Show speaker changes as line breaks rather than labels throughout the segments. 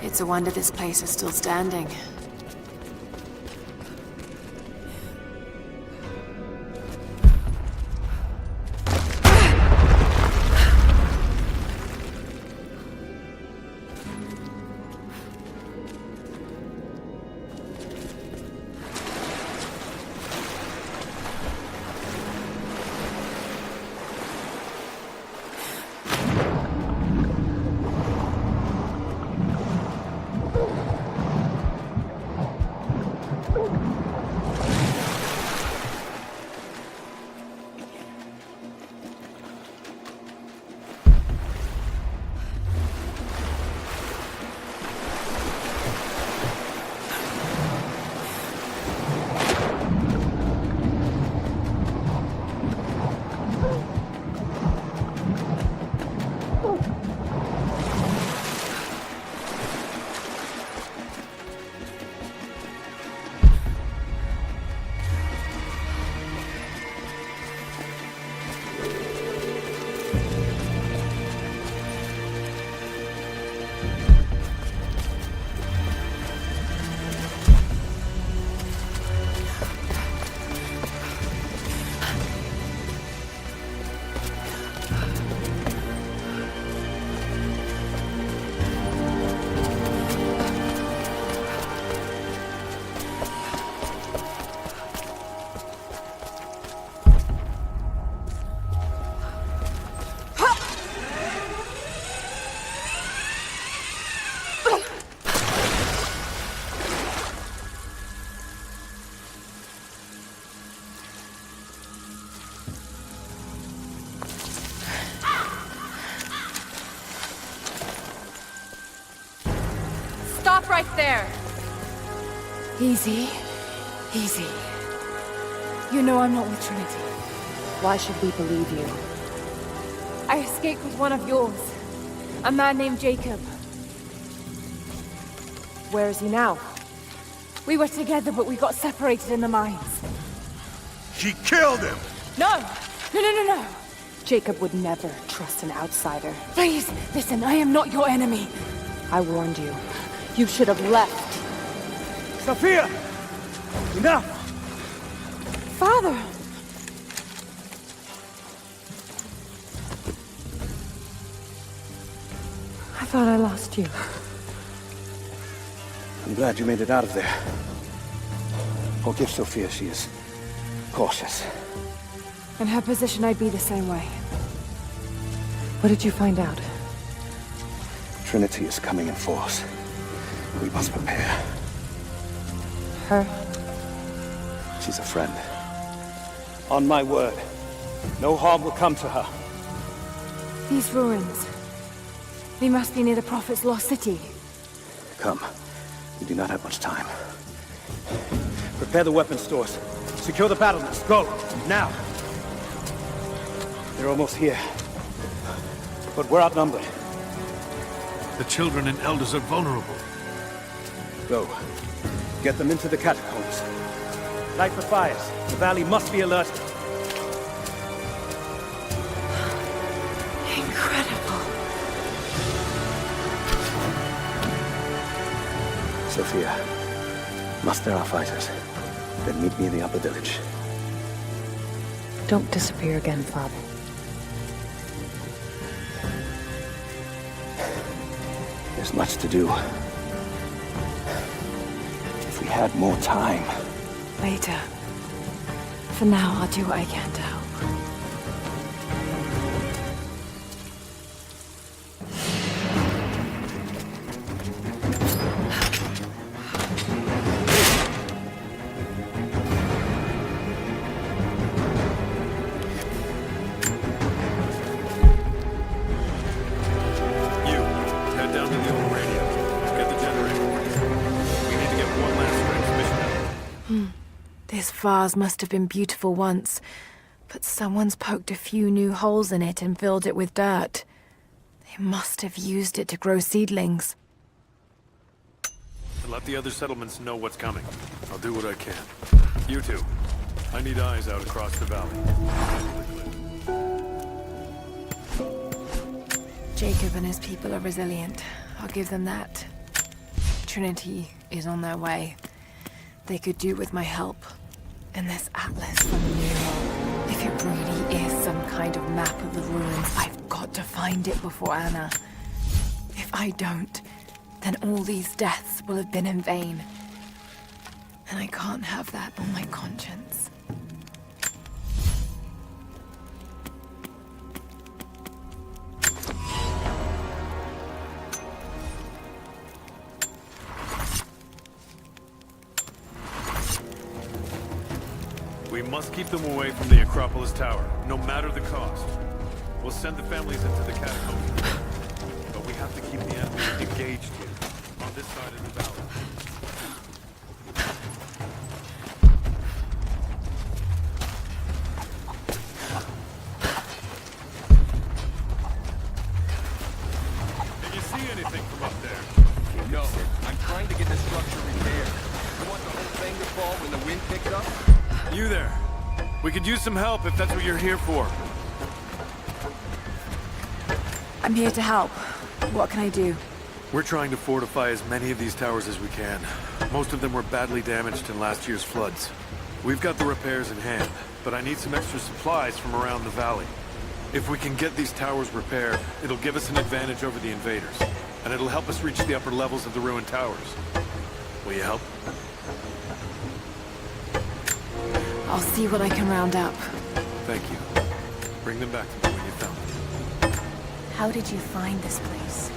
It's a wonder this place is still standing.
Stop right there!
Easy. Easy. You know I'm not with Trinity. Why should we believe you?
I escaped with one of yours. A man named Jacob.
Where is he now?
We were together, but we got separated in the mines.
She killed him!
No! No!
Jacob would never trust an outsider.
Please, listen, I am not your enemy.
I warned you. You should have left.
Sophia! Enough!
Father!
I thought I lost you.
I'm glad you made it out of there. Forgive Sophia, she is cautious.
In her position, I'd be the same way.
What did you find out?
Trinity is coming in force. We must prepare.
Her?
She's a friend. On my word, no harm will come to her.
These ruins. They must be near the Prophet's lost city.
Come. We do not have much time. Prepare the weapon stores. Secure the battlements. Go! Now! They're almost here. But we're outnumbered.
The children and elders are vulnerable.
Go. Get them into the catacombs. Light the fires. The valley must be alerted.
Incredible.
Sophia, muster our fighters. Then meet me in the upper village.
Don't disappear again, Father.
There's much to do. If we had more time.
Later. For now, I'll do what I can to help. This vase must have been beautiful once, but someone's poked a few new holes in it and filled it with dirt. They must have used it to grow seedlings.
And let the other settlements know what's coming. I'll do what I can. You two, I need eyes out across the valley.
Jacob and his people are resilient. I'll give them that. Trinity is on their way. They could do with my help. And this atlas from Nero, if it really is some kind of map of the ruins, I've got to find it before Anna. If I don't, then all these deaths will have been in vain. And I can't have that on my conscience.
We must keep them away from the Acropolis Tower, no matter the cost. We'll send the families into the catacombs. But we have to keep the enemy engaged here, on this side of the valley. Can you see anything from up there?
No, I'm trying to get the structure repaired. You want the whole thing to fall when the wind picks up?
You there. We could use some help if that's what you're here for.
I'm here to help. What can I do?
We're trying to fortify as many of these towers as we can. Most of them were badly damaged in last year's floods. We've got the repairs in hand, but I need some extra supplies from around the valley. If we can get these towers repaired, it'll give us an advantage over the invaders, and it'll help us reach the upper levels of the ruined towers. Will you help?
I'll see what I can round up.
Thank you. Bring them back to me when you found them.
How did you find this place?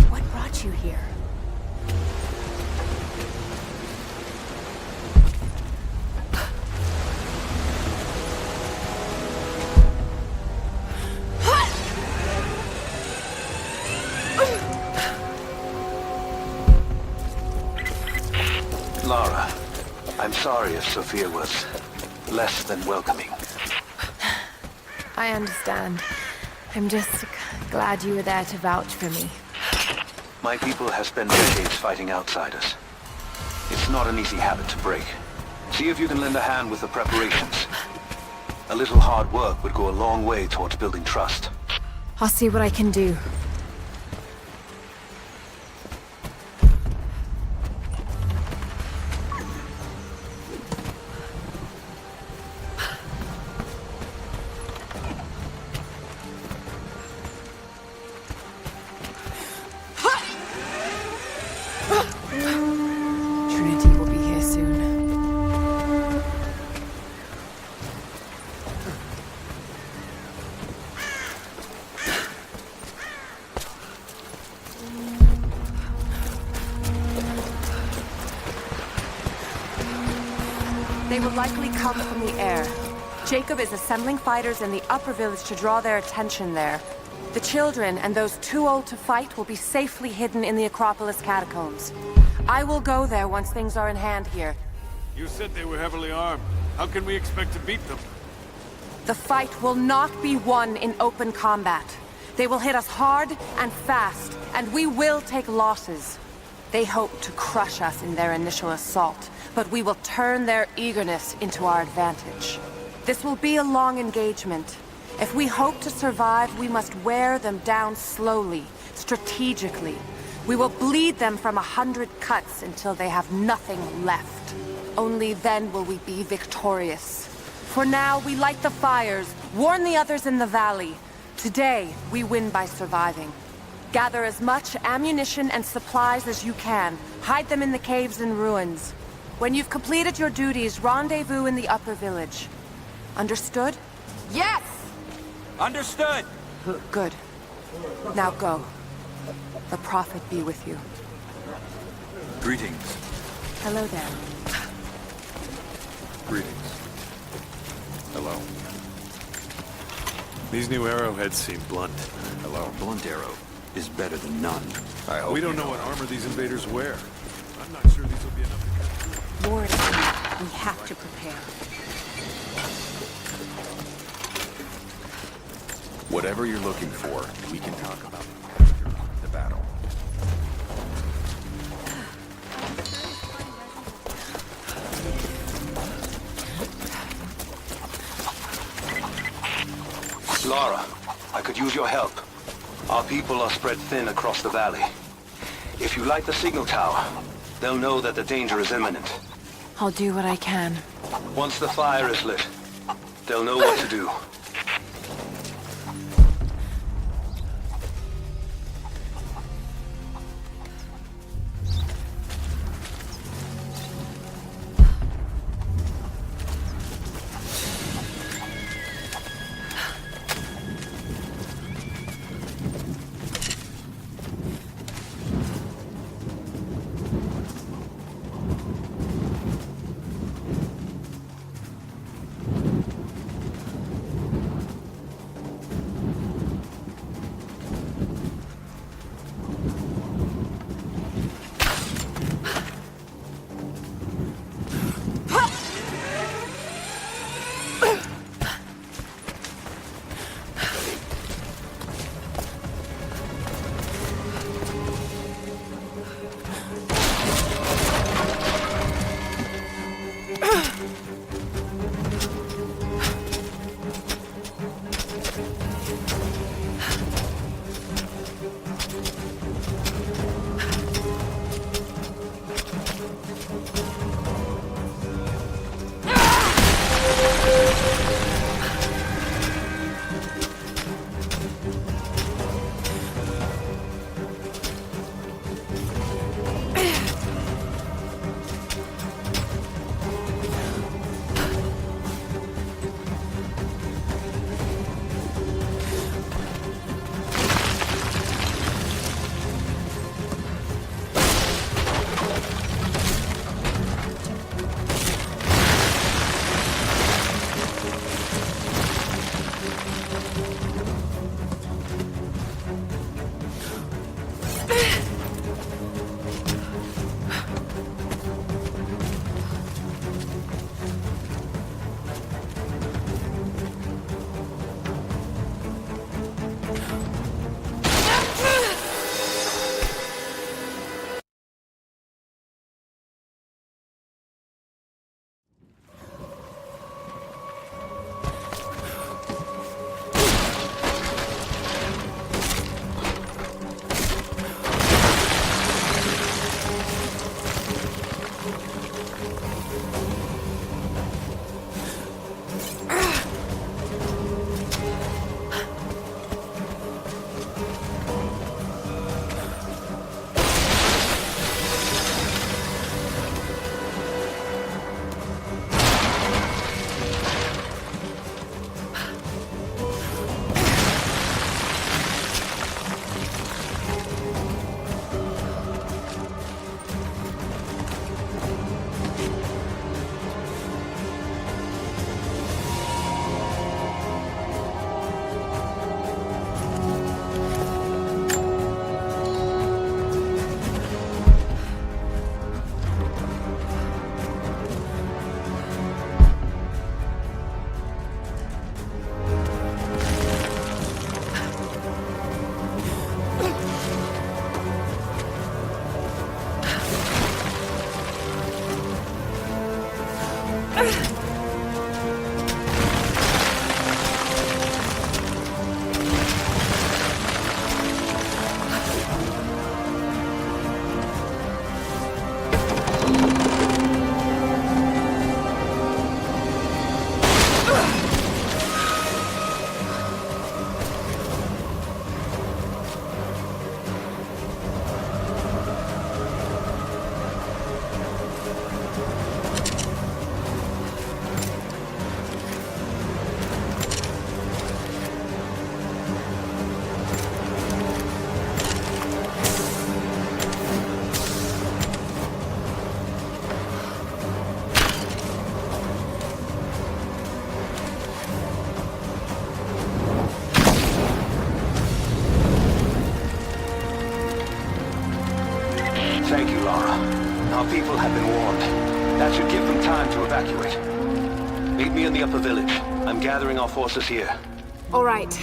What brought you here?
Lara, I'm sorry if Sophia was less than welcoming.
I understand. I'm just glad you were there to vouch for me.
My people have spent decades fighting outsiders. It's not an easy habit to break. See if you can lend a hand with the preparations. A little hard work would go a long way towards building trust.
I'll see what I can do. Trinity will be here soon.
They will likely come from the air. Jacob is assembling fighters in the upper village to draw their attention there. The children and those too old to fight will be safely hidden in the Acropolis catacombs. I will go there once things are in hand here.
You said they were heavily armed. How can we expect to beat them?
The fight will not be won in open combat. They will hit us hard and fast, and we will take losses. They hope to crush us in their initial assault, but we will turn their eagerness into our advantage. This will be a long engagement. If we hope to survive, we must wear them down slowly, strategically. We will bleed them from 100 cuts until they have nothing left. Only then will we be victorious. For now, we light the fires, warn the others in the valley. Today, we win by surviving. Gather as much ammunition and supplies as you can. Hide them in the caves and ruins. When you've completed your duties, rendezvous in the upper village. Understood?
Yes! Understood!
Good. Now go. The Prophet be with you.
Greetings.
Hello there.
Greetings.
Hello.
These new arrowheads seem blunt.
Hello. Blunt arrow is better than none. I hope
We don't
you
know what armor these invaders wear. I'm not sure these will be enough to cut through.
Lord, we have to prepare.
Whatever you're looking for, we can talk about after the battle.
Lara, I could use your help. Our people are spread thin across the valley. If you light the signal tower, they'll know that the danger is imminent.
I'll do what I can.
Once the fire is lit, they'll know what to do. Thank you, Lara. Our people have been warned. That should give them time to evacuate. Meet me in the upper village. I'm gathering our forces here.
All right.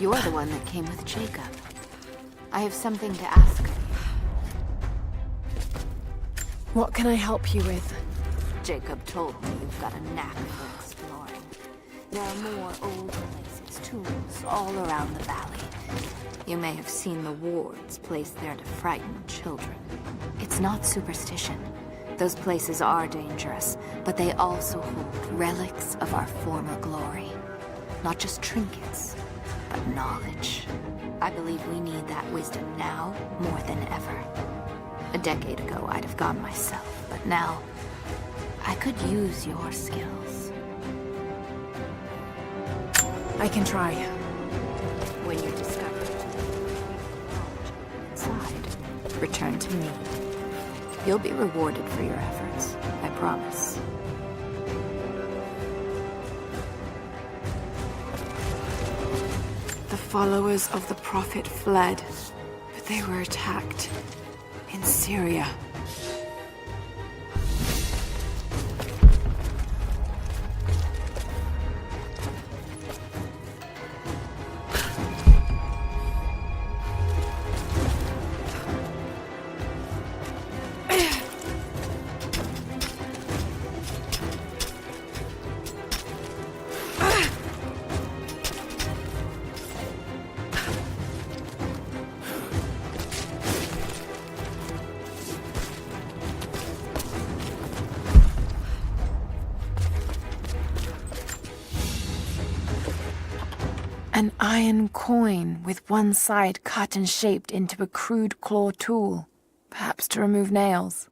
You're the one that came with Jacob. I have something to ask of you.
What can I help you with?
Jacob told me you've got a knack for exploring. There are more old places, tombs, all around the valley. You may have seen the wards placed there to frighten children. It's not superstition. Those places are dangerous, but they also hold relics of our former glory. Not just trinkets, but knowledge. I believe we need that wisdom now more than ever. A decade ago, I'd have gone myself, but now I could use your skills.
I can try.
When you're discovered, inside, return to me. You'll be rewarded for your efforts, I promise.
The followers of the Prophet fled, but they were attacked in Syria. An iron coin with one side cut and shaped into a crude claw tool, perhaps to remove nails.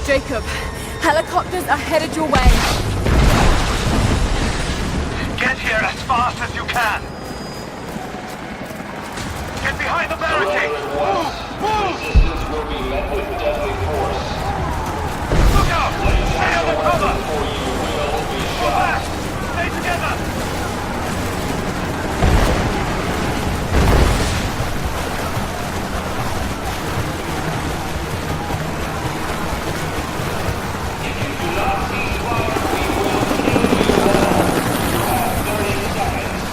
Jacob, helicopters are headed your way.
Get here as fast as you can! Get behind the barricade! Move! Move!
Resistance will be met with deadly force.
Look out! Stay under cover!
For you will be
Go
shot.
back! Stay together!
If you do not cease fire, we will kill you all. You have 30 seconds.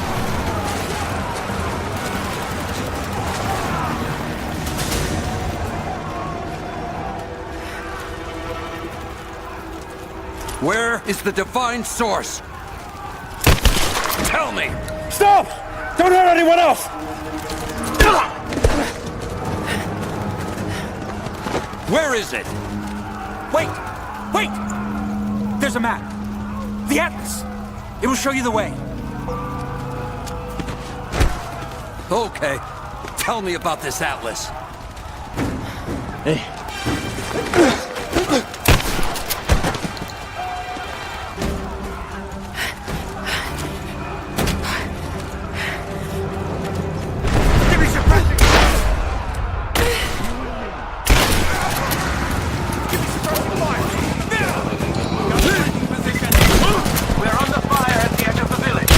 Where is the divine source? Tell me!
Stop! Don't hurt anyone else!
Where is it?
Wait! Wait! There's a map. The Atlas. It will show you the way.
Okay. Tell me about this atlas.
Give me some pressure!
We're under fire at the edge of the village.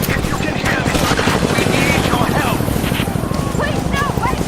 If you can hear me, we need your help.
Wait, no, wait!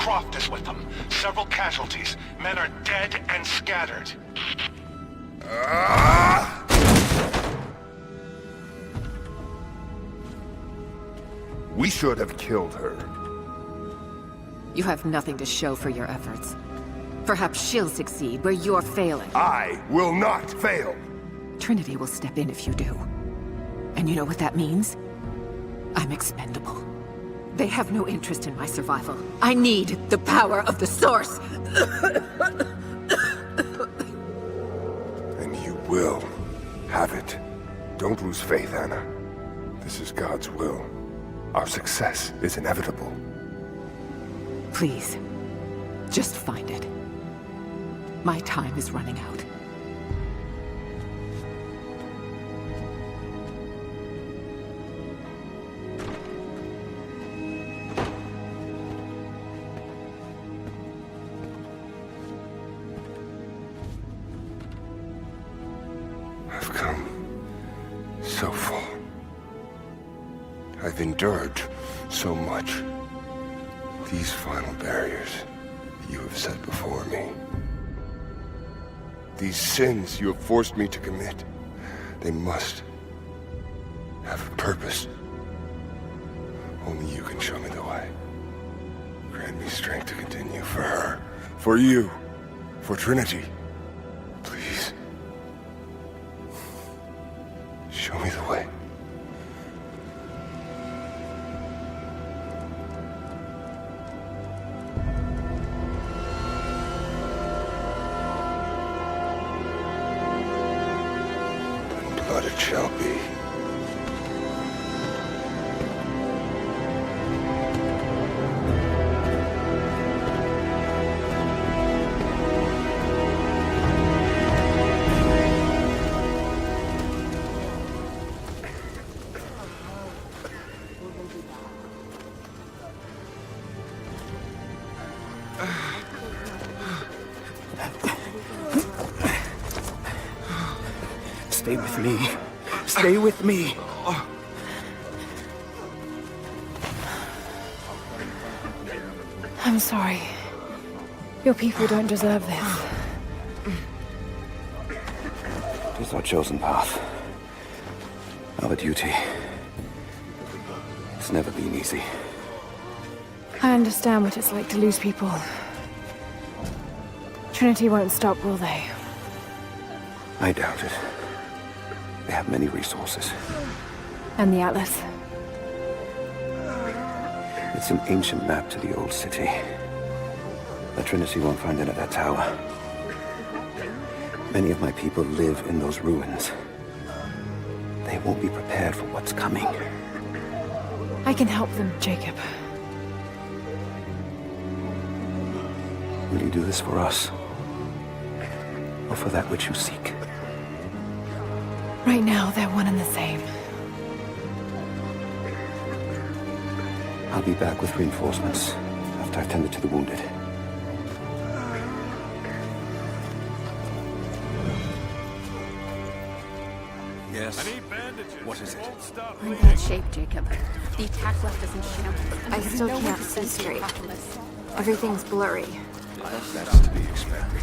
Croft is with them. Several casualties. Men are dead and scattered.
We should have killed her.
You have nothing to show for your efforts. Perhaps she'll succeed where you're failing.
I will not fail!
Trinity will step in if you do. And you know what that means? I'm expendable. They have no interest in my survival. I need the power of the Source!
And you will have it. Don't lose faith, Anna. This is God's will. Our success is inevitable.
Please, just find it. My time is running out.
I've come so far. I've endured so much. These final barriers you have set before me. These sins you have forced me to commit, they must have a purpose. Only you can show me the way. Grant me strength to continue for her, for you, for Trinity. Please. Show me the way. Blood it shall be.
Stay with me. Stay with me.
I'm sorry. Your people don't deserve this.
It is our chosen path. Our duty. It's never been easy.
I understand what it's like to lose people. Trinity won't stop, will they?
I doubt it. They have many resources.
And the Atlas?
It's an ancient map to the old city. The Trinity won't find it at that tower. Many of my people live in those ruins. They won't be prepared for what's coming.
I can help them, Jacob.
Will you do this for us? Or for that which you seek?
Right now, they're one and the same.
I'll be back with reinforcements after I've tended to the wounded.
Yes.
I need bandages.
What is it?
Won't stop
In
bleeding.
bad shape, Jacob. The attack left us in shambles. I still can't see straight. Everything's blurry.
That's to be expected.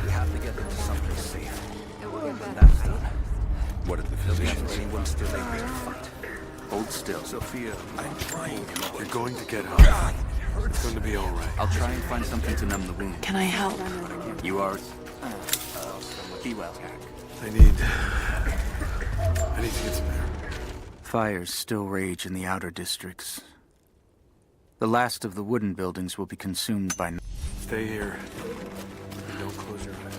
We have to get them to someplace safe. That's done. What did the physician say? Anyone still able to fight? Hold still. Sophia, I'm trying.
You're going to get hurt. It's going to be all right.
I'll try and find something to numb the wound.
Can I help?
You are... Be well.
I need to get some air.
Fires still rage in the outer districts. The last of the wooden buildings will be consumed by...
Stay here. Don't close your eyes.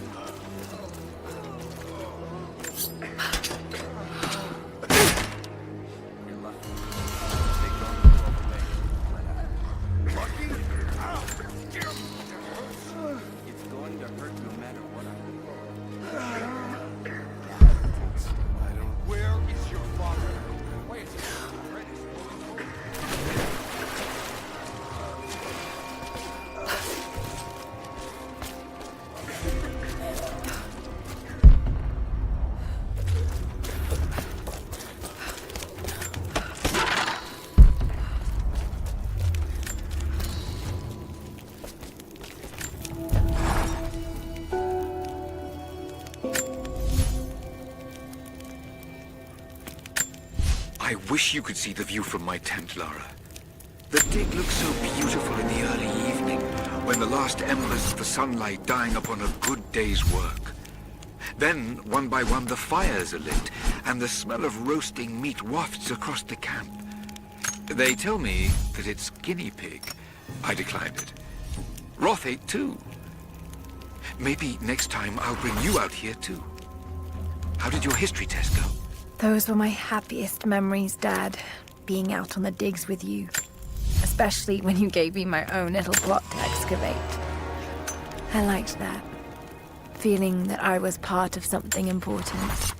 It's going to hurt no matter what
Where is your father? Wait.
I wish you could see the view from my tent, Lara. The dig looks so beautiful in the early evening, when the last embers of the sunlight dying upon a good day's work. Then, one by one, the fires are lit, and the smell of roasting meat wafts across the camp. They tell me that it's guinea pig. I declined it. Roth ate too. Maybe next time I'll bring you out here too. How did your history test go?
Those were my happiest memories, Dad. Being out on the digs with you. Especially when you gave me my own little plot to excavate. I liked that. Feeling that I was part of something important.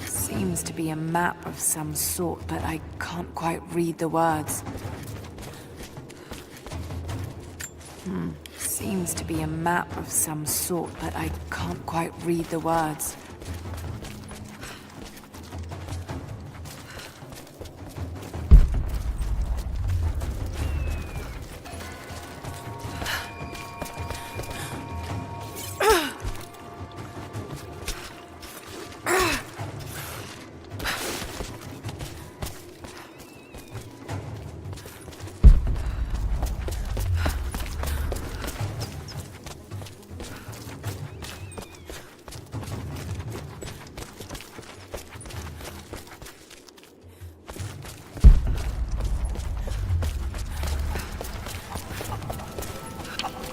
Seems to be a map of some sort, but I can't quite read the words. Seems to be a map of some sort, but I can't quite read the words.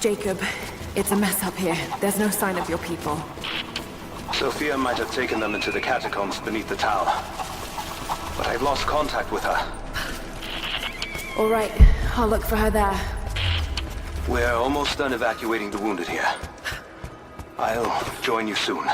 Jacob, it's a mess up here. There's no sign of your people.
Sophia might have taken them into the catacombs beneath the tower. But I've lost contact with her.
All right, I'll look for her there.
We're almost done evacuating the wounded here. I'll join you soon.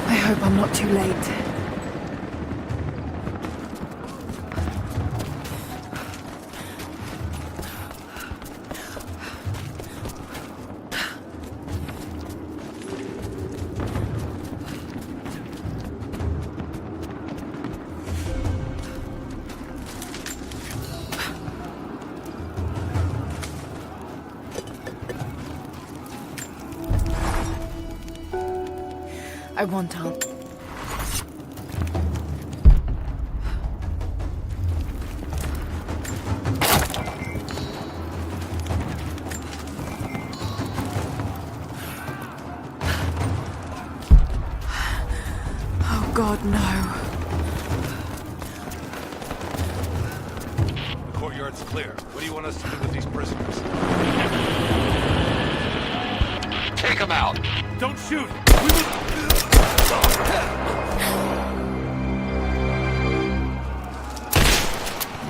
I hope I'm not too late. I want Aunt. Oh God, no.
The courtyard's clear. What do you want us to do with these prisoners?
Take them out!
Don't shoot!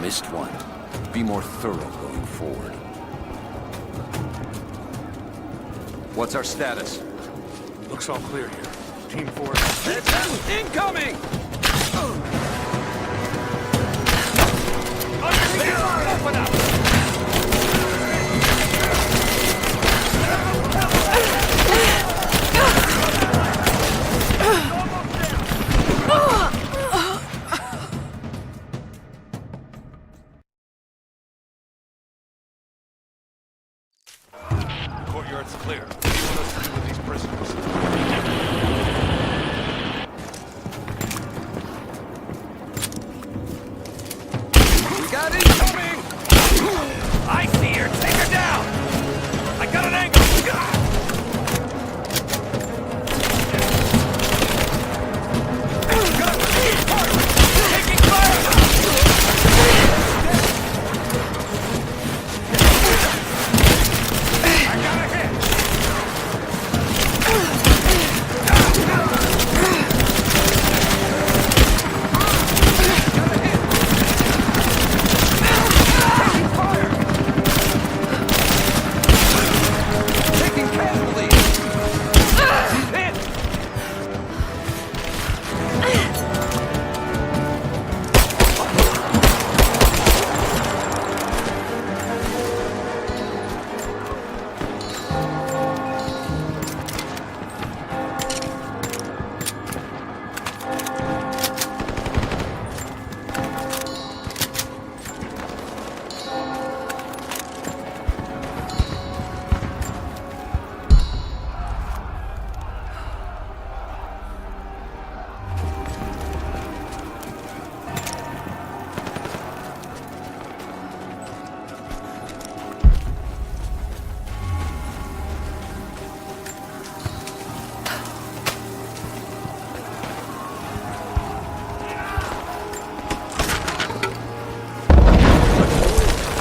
Missed one. Be more thorough going forward. What's our status?
Looks all clear here. Team 4.
Incoming!
Open up!
Courtyard's clear. What do you want us to do with these prisoners?
We got incoming!
I see her! Take her down! I got an angle! Taking fire! I got a hit!
Taking casualties!
Hit!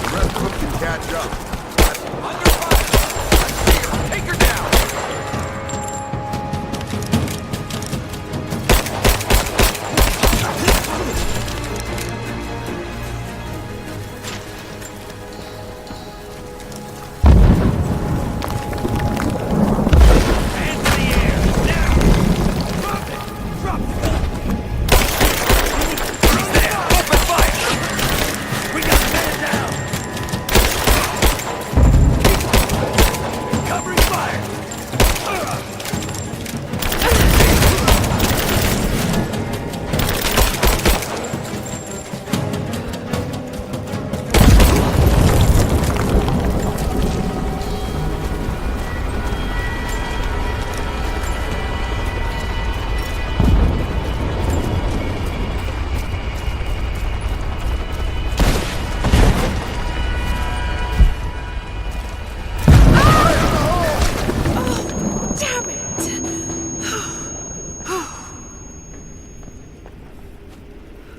The rest of them can catch up. Under fire! Take her down!
Hands in the air! Now! Drop it! Drop the gun! He's there! Open fire! We got men down! Covering fire!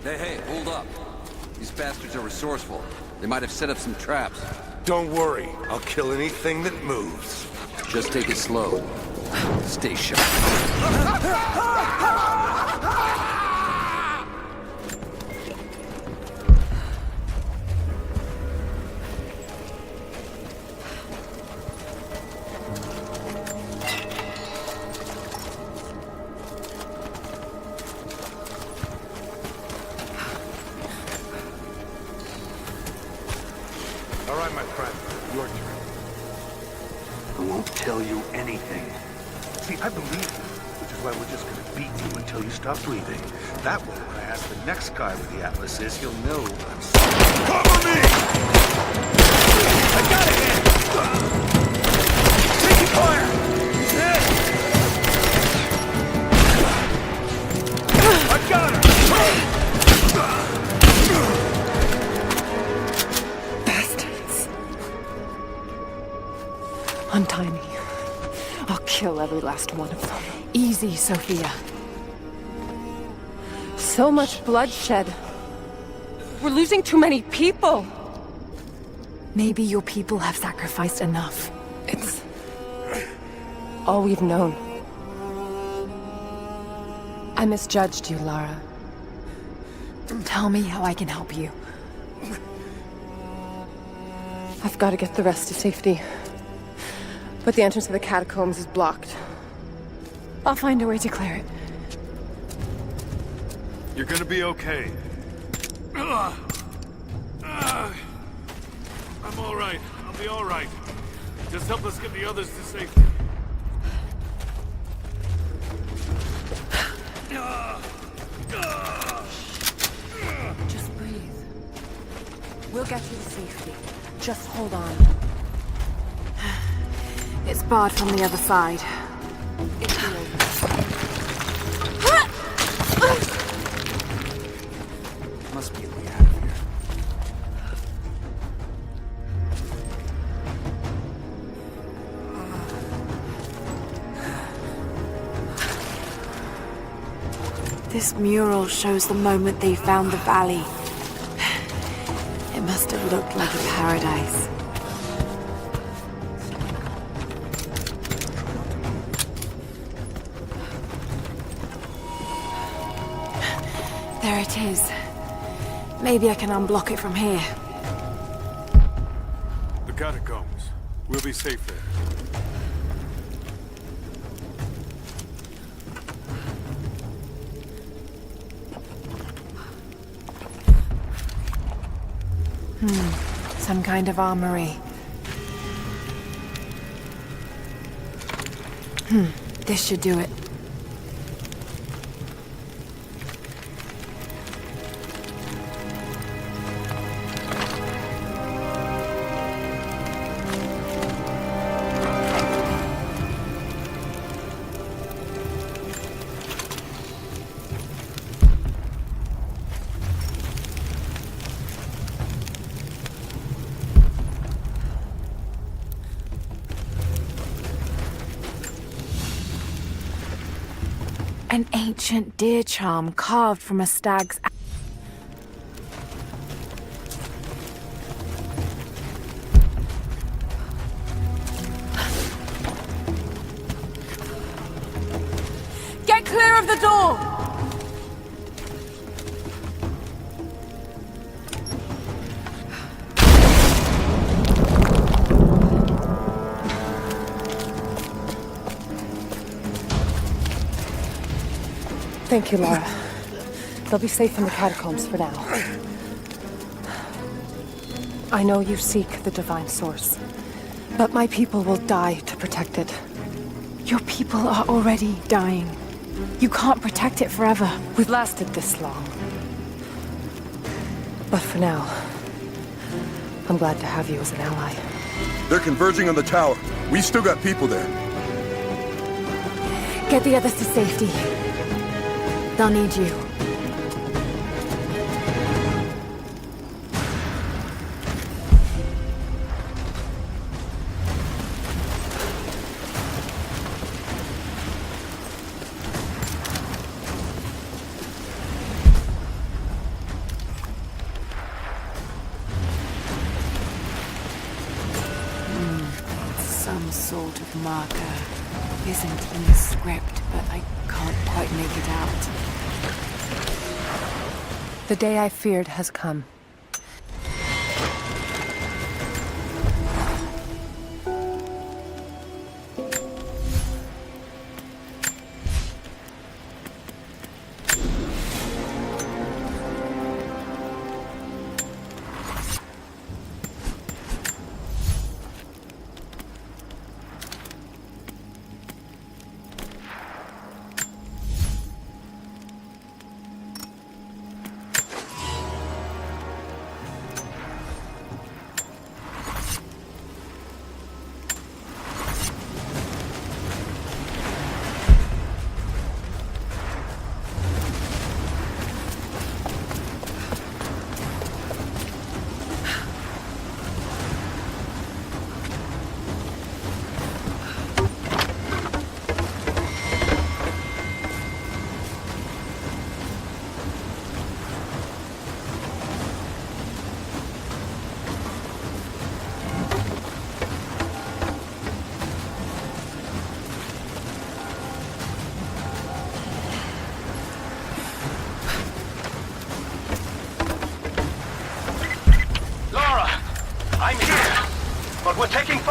Hey, hold up. These bastards are resourceful. They might have set up some traps.
Don't worry. I'll kill anything that moves.
Just take it slow. Stay sharp.
All right, my friend. Your turn.
I won't tell you anything. See, I believe you, which is why we're just gonna beat you until you stop breathing. That way, when I ask the next guy where the Atlas is, he'll know I'm sorry. Cover me!
I got it! Taking fire! I got her!
Bastards. Untie me. I'll kill every last one of them. Easy, Sophia. So much bloodshed. We're losing too many people. Maybe your people have sacrificed enough. It's all we've known. I misjudged you, Lara. Tell me how I can help you. I've got to get the rest to safety. But the entrance to the catacombs is blocked. I'll find a way to clear it.
You're gonna be okay. I'm all right. I'll be all right. Just help us get the others to safety.
Just breathe. We'll get you to safety. Just hold on. It's barred from the other side. It's the open.
Must be a way out of here.
This mural shows the moment they found the valley. It must have looked like a paradise. There it is. Maybe I can unblock it from here.
The catacombs. We'll be safe there.
Some kind of armory. This should do it. An ancient deer charm carved from a stag's...
Get clear of the door!
Thank you, Lara. They'll be safe in the catacombs for now. I know you seek the Divine Source, but my people will die to protect it. Your people are already dying. You can't protect it forever. We've lasted this long. But for now, I'm glad to have you as an ally.
They're converging on the tower. We still got people there.
Get the others to safety. They'll need you.
Some sort of marker. Isn't in the script, but I can't quite make it out.
The day I feared has come.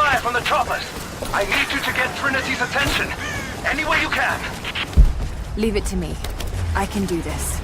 fire from the choppers. I need you to get Trinity's attention. Any way you can.
Leave it to me. I can do this.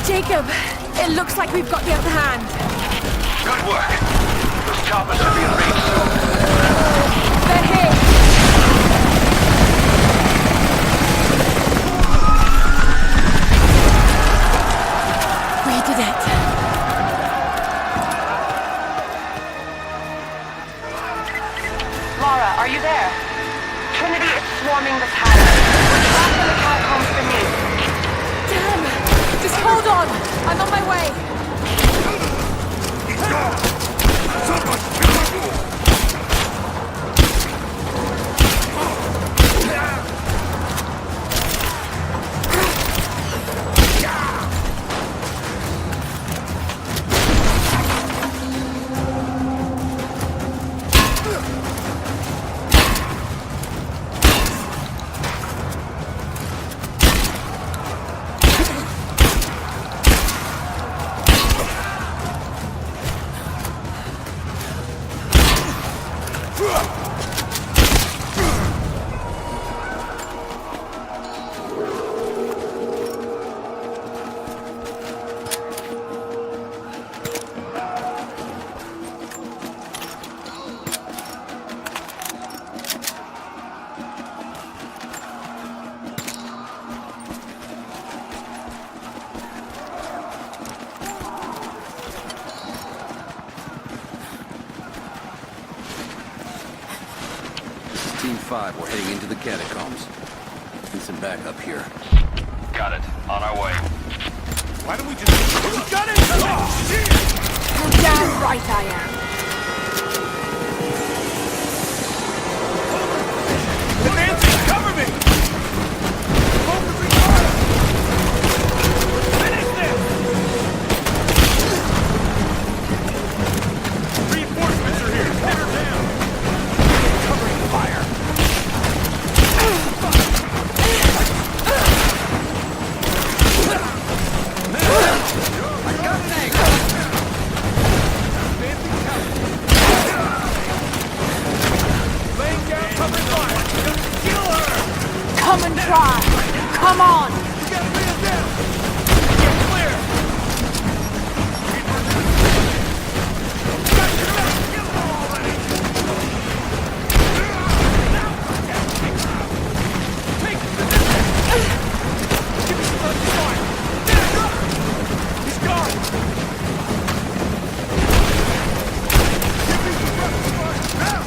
Jacob, it looks like we've got the upper hand.
Good work. Those choppers should be in range soon.
They're hit. We did it. Lara, are you there? Trinity is swarming the tower. We're trapped in the catacombs beneath. Damn! Just hold on! I'm on my way!
He's gone! Someone,
5, we're heading into the catacombs. Need some backup here.
Got it. On our way.
Why don't we just... You got it!
You're damn right I am.
Advancing! Cover me! Focusing fire! Finish this! Reinforcements are here! Hit her down! Covering fire! I got an angle! Advancing cover! Laying down cover fire! Kill her!
Come and try. Come on.
We gotta bring him down! Get clear! Guys, get him out! Kill them already! Now! Take position! Give me some fire! There, go! He's gone! Give me some fire! Now!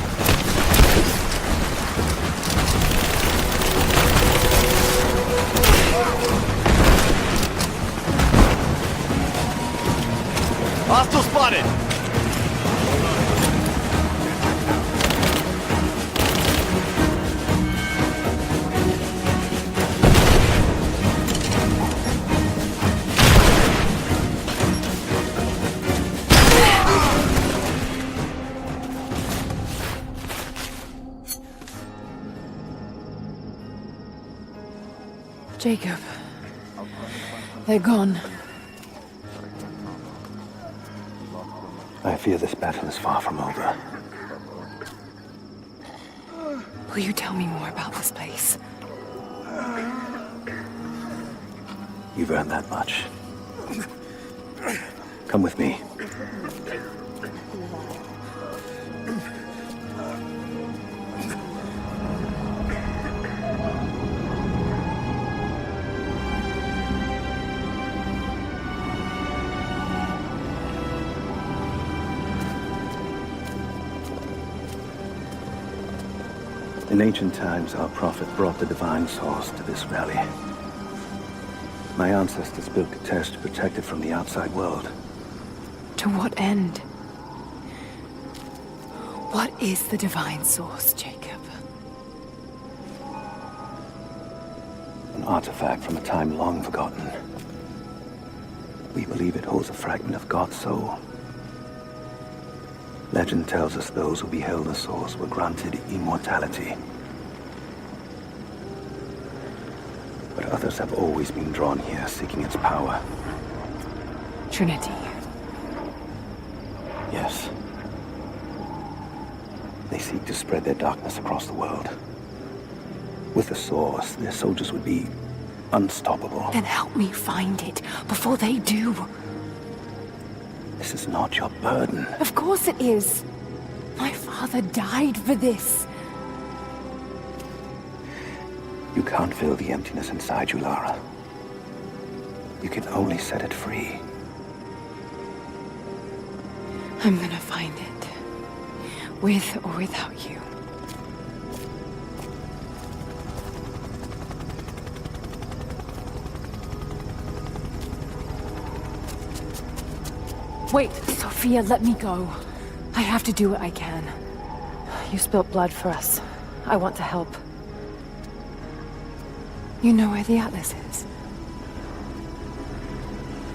Hostile spotted!
Jacob. They're gone.
I fear this battle is far from over.
Will you tell me more about this place?
You've earned that much. Come with me. In ancient times, our prophet brought the divine source to this valley. My ancestors built Kitezh to protect it from the outside world.
To what end? What is the divine source, Jacob?
An artifact from a time long forgotten. We believe it holds a fragment of God's soul. Legend tells us those who beheld the source were granted immortality. But others have always been drawn here, seeking its power.
Trinity.
Yes. They seek to spread their darkness across the world. With the source, their soldiers would be unstoppable.
Then help me find it before they do.
This is not your burden.
Of course it is. My father died for this.
You can't fill the emptiness inside you, Lara. You can only set it free.
I'm gonna find it. With or without you. Wait, Sophia, let me go. I have to do what I can. You spilt blood for us. I want to help. You know where the Atlas is?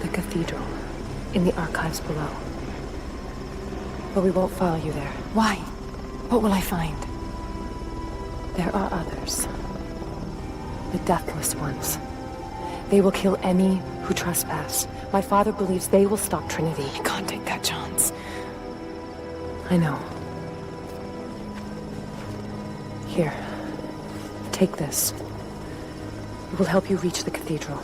The cathedral, in the archives below. But we won't follow you there. Why? What will I find? There are others. The Deathless Ones. They will kill any who trespass. My father believes they will stop Trinity. I can't take that chance. I know. Here. Take this. It will help you reach the cathedral.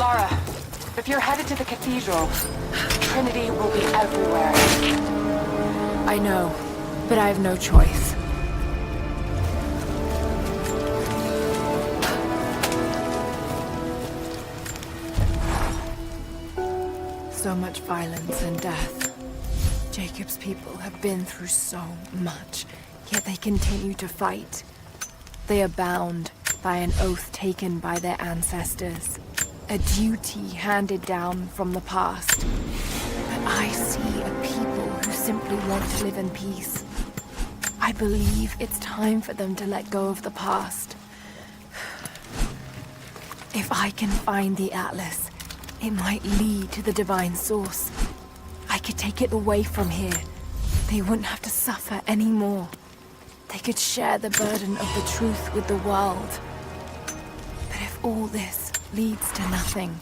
Lara, if you're headed to the cathedral, Trinity will be everywhere.
I know, but I have no choice. So much violence and death. Jacob's people have been through so much, yet they continue to fight. They are bound by an oath taken by their ancestors, a duty handed down from the past. But I see a people who simply want to live in peace. I believe it's time for them to let go of the past. If I can find the Atlas, it might lead to the divine source. I could take it away from here. They wouldn't have to suffer anymore. They could share the burden of the truth with the world. But if all this leads to nothing,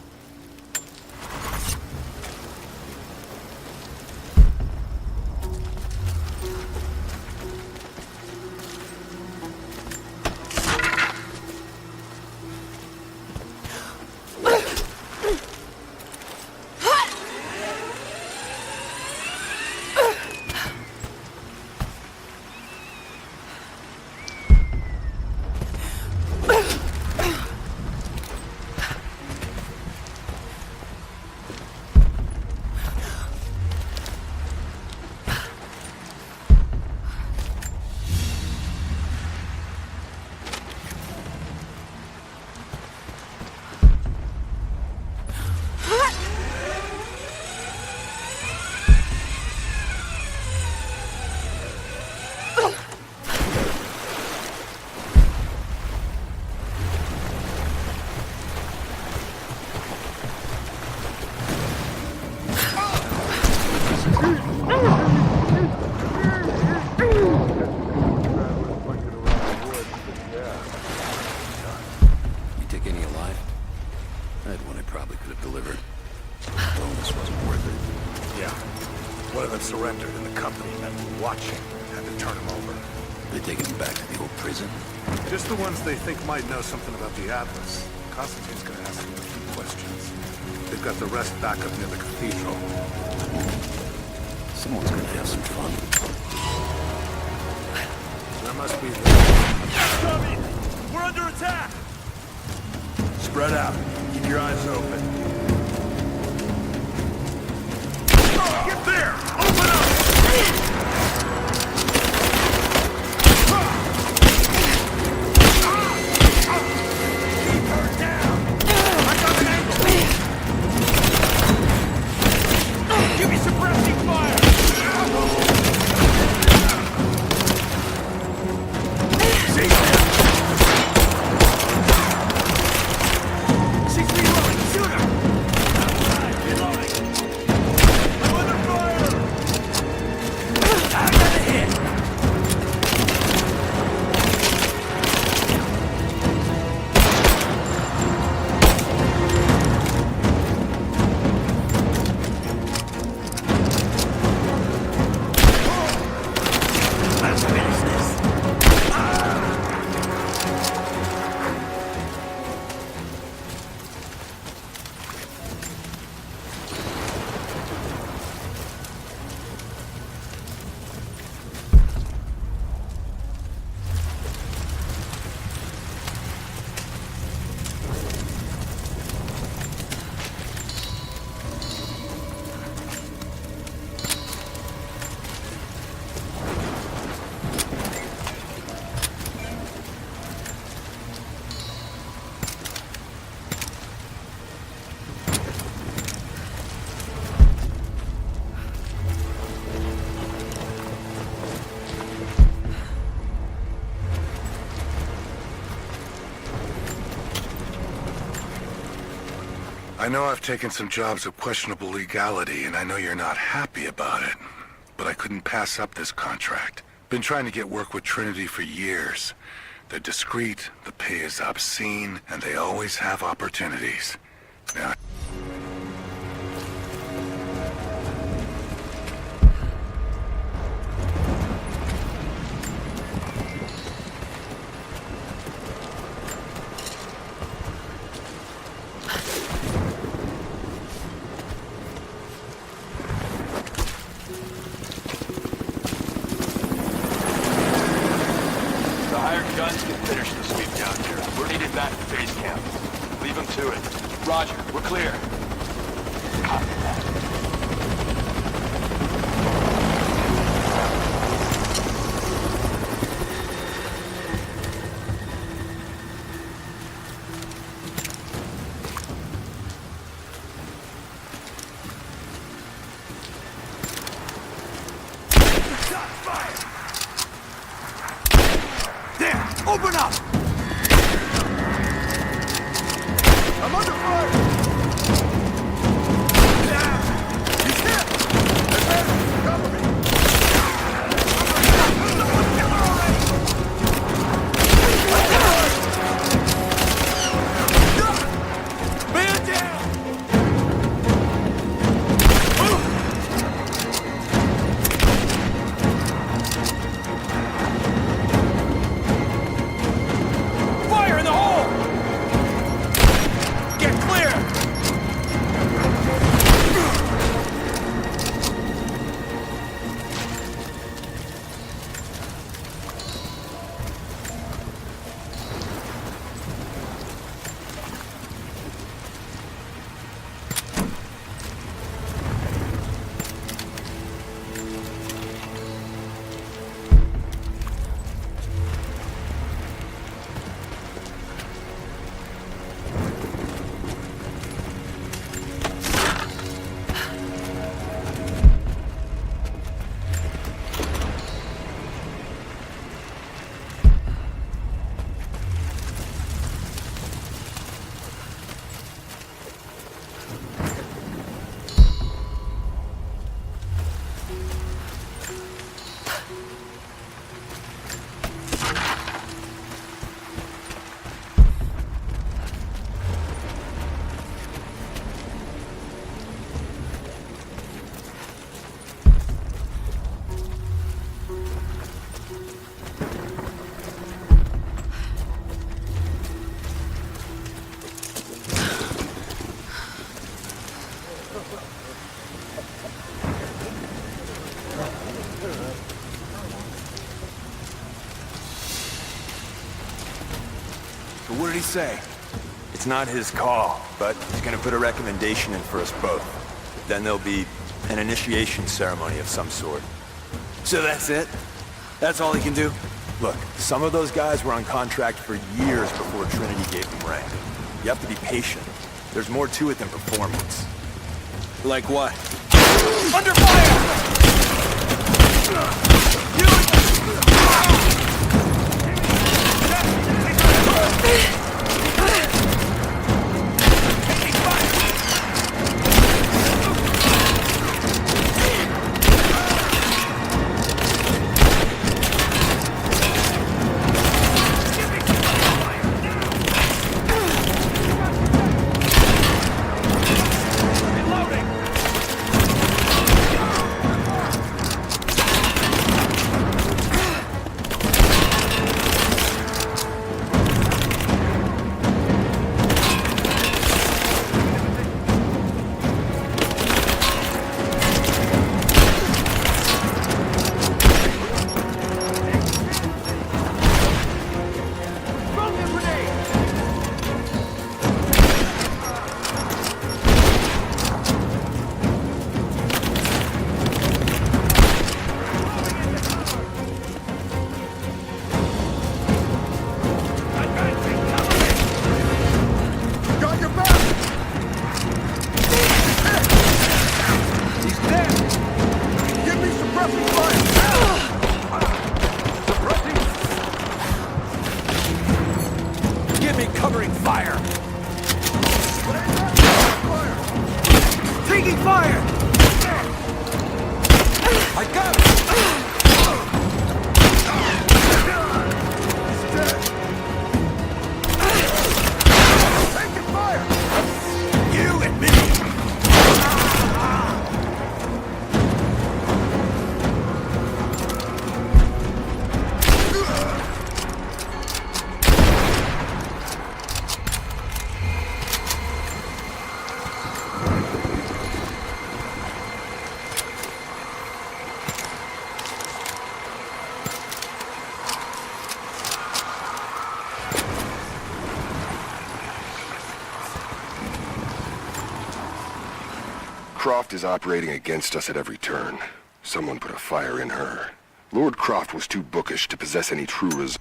surrendered and the company men were watching. Had to turn him over.
They taking him back to the old prison?
Just the ones they think might know something about the Atlas. Constantine's gonna ask them a few questions. They've got the rest back up near the cathedral.
Someone's gonna have some fun.
That must be the...
Coming! We're under attack! Spread out. Keep your eyes open. Get there! Open up! Keep her down! I got an angle! Give me suppressing fire! She's reloading! Shoot her! Outside! Reloading! I'm under fire! I got a hit! Let's finish this!
I know I've taken some jobs of questionable legality, and I know you're not happy about it. But I couldn't pass up this contract. Been trying to get work with Trinity for years. They're discreet, the pay is obscene, and they always have opportunities. Now,
Hired guns can finish the sweep down here. We're needed back at base camp. Leave them to it. Roger, we're clear. Copy that.
Open up! I'm under fire! You can't! Advance! Cover me! Man down!
What did he say?
It's not his call, but he's gonna put a recommendation in for us both. Then there'll be an initiation ceremony of some sort.
So that's it? That's all he can do?
Look, some of those guys were on contract for years before Trinity gave them rank. You have to be patient. There's more to it than performance.
Like what?
Under fire!
Covering fire!
Taking fire!
I got it!
He's dead! Taking fire!
You and me!
Croft is operating against us at every turn. Someone put a fire in her. Lord Croft was too bookish to possess any true resolve.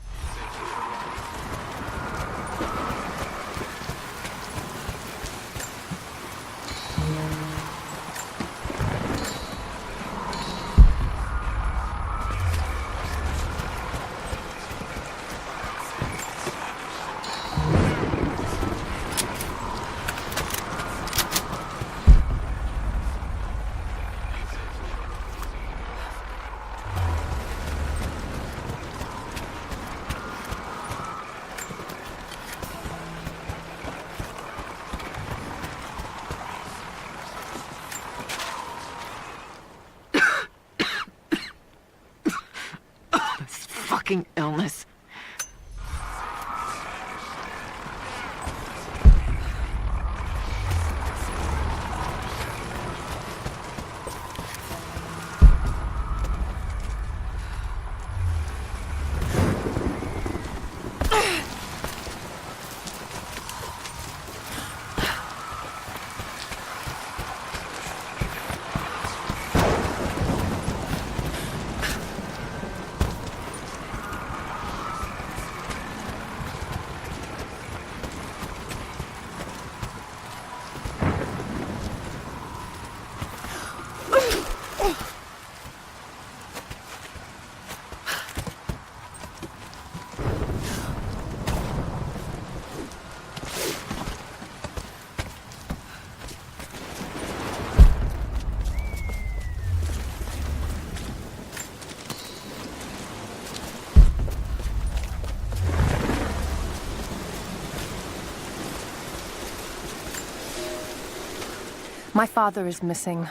Fucking illness.
My father is missing.